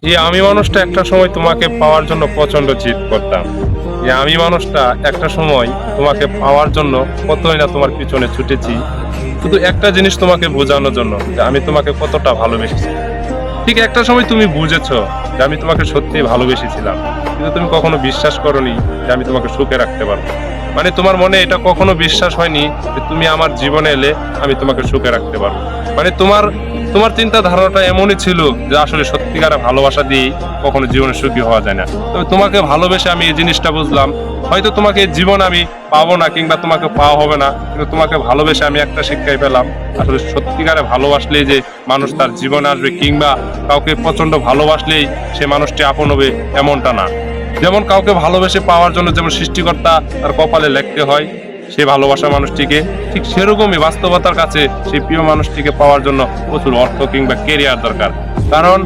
এই আমি মানুষটা একটা সময় তোমাকে পাওয়ার জন্য প্রচন্ড জিদ করতাম। এই আমি মানুষটা একটা সময় তোমাকে পাওয়ার জন্য কতই না তোমার পিছনে ছুটেছি, শুধু একটা জিনিস তোমাকে বোঝানোর জন্য যে আমি তোমাকে কতটা ভালোবেসেছি। ঠিক একটা সময় তুমি বুঝেছো যে আমি তোমাকে সত্যিই ভালোবেসেছিলাম, কিন্তু তুমি কখনো বিশ্বাস করোনি যে আমি তোমাকে সুখে রাখতে পারবো। মানে তোমার মনে এটা কখনো বিশ্বাস হয়নি যে তুমি আমার জীবনে এলে আমি তোমাকে সুখে রাখতে পারবো। মানে তোমার তোমার চিন্তা ধারণাটা এমনই ছিল যে আসলে সত্যিকারের ভালোবাসা দিয়ে কখনো জীবনে সুখী হওয়া যায় না। তবে তোমাকে ভালোবেসে আমি এই জিনিসটা বুঝলাম, হয়তো তোমাকে এই জীবন আমি পাবো না কিংবা তোমাকে পাওয়া হবে না, কিন্তু তোমাকে ভালোবেসে আমি একটা শিক্ষাই পেলাম, আসলে সত্যিকারে ভালোবাসলেই যে মানুষ তার জীবনে আসবে কিংবা কাউকে প্রচন্ড ভালোবাসলেই সে মানুষটি আপন হবে এমনটা না। যেমন কাউকে ভালোবেসে পাওয়ার জন্য যেমন সৃষ্টিকর্তা তার কপালে লিখতে হয় সেই ভালোবাসা মানুষটিকে, ঠিক সেরকমই বাস্তবতার কাছে সেই প্রিয় মানুষটিকে পাওয়ার জন্য প্রচুর অর্থ কিংবা কেরিয়ার দরকার। কারণ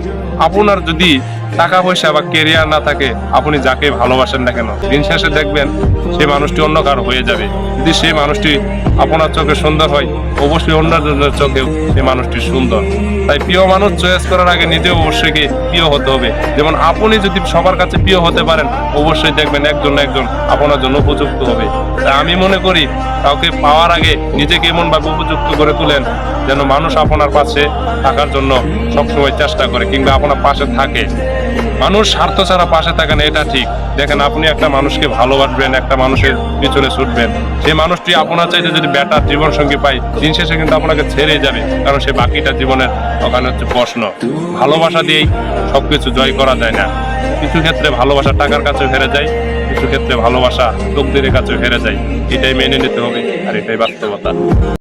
আপনার যদি টাকা পয়সা বা কেরিয়ার না থাকে, আপনি যাকে ভালোবাসেন না কেন দিন শেষে দেখবেন সেই মানুষটি অন্য কারো হয়ে যাবে। যদি সেই মানুষটি আপনার চোখে সুন্দর হয়, অবশ্যই অন্যজনের চোখেও সেই মানুষটি সুন্দর। তাই প্রিয় মানুষ চয়েস করার আগে নিজেও অবশ্যই প্রিয় হতে হবে। যেমন আপনি যদি সবার কাছে প্রিয় হতে পারেন, অবশ্যই দেখবেন একজন না একজন আপনার জন্য উপযুক্ত হবে। তাই আমি মনে করি কাউকে পাওয়ার আগে নিজেকে এমনভাবে উপযুক্ত করে তুলেন যেন মানুষ আপনার পাশে থাকার জন্য সবসময় চেষ্টা করে কিংবা আপনার পাশে থাকে। মানুষ স্বার্থ ছাড়া পাশে থাকে না, এটা ঠিক। দেখেন আপনি একটা মানুষকে ভালোবাসবেন, একটা মানুষের পিছনে ছুটবেন, সেই মানুষটি আপনার চাইতে যদি বেটার জীবন সঙ্গী পাই, দিন শেষে কিন্তু আপনাকে ছেড়ে যাবে, কারণ সে বাকিটা জীবনের ওখানে হচ্ছে প্রশ্ন। ভালোবাসা দিয়েই সবকিছু জয় করা যায় না। কিছু ক্ষেত্রে ভালোবাসা টাকার কাছেও হেরে যায়, কিছু ক্ষেত্রে ভালোবাসা লোকদের কাছেও হেরে যায়। এটাই মেনে নিতে হবে, আর এটাই বাস্তবতা।